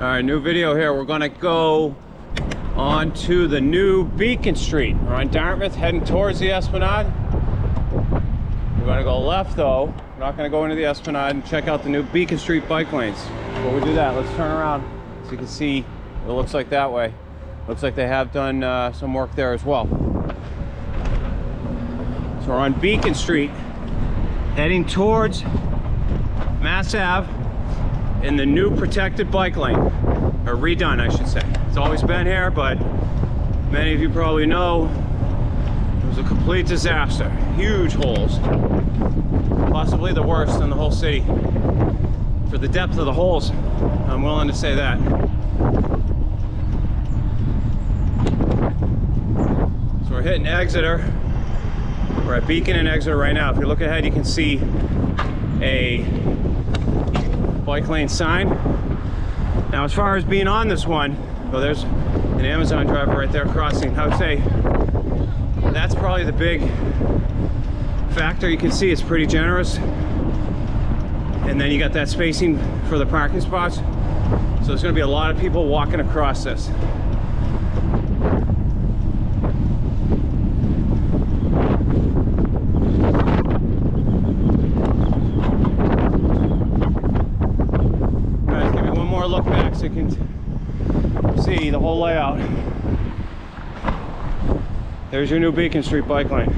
All right, new video here. We're gonna go on to the new Beacon Street. We're on Dartmouth, heading towards the Esplanade. We're gonna go left though. We're not gonna go into the Esplanade and check out the new Beacon Street bike lanes. Before we do that, let's turn around so you can see what it looks like that way. Looks like they have done some work there as well. So we're on Beacon Street, heading towards Mass Ave in the new protected bike lane, or redone I should say. It's always been here, but many of you probably know it was a complete disaster. Huge holes, possibly the worst in the whole city. For the depth of the holes, I'm willing to say that. So we're hitting Exeter. We're at Beacon and Exeter right now. If you look ahead, you can see a bike lane sign. Now, as far as being on this one, well, there's an Amazon driver right there crossing. I would say that's probably the big factor. You can see it's pretty generous. And then you got that spacing for the parking spots. So there's gonna be a lot of people walking across this. Guys, give me one more look back so you can see the whole layout. There's your new Beacon Street bike lane.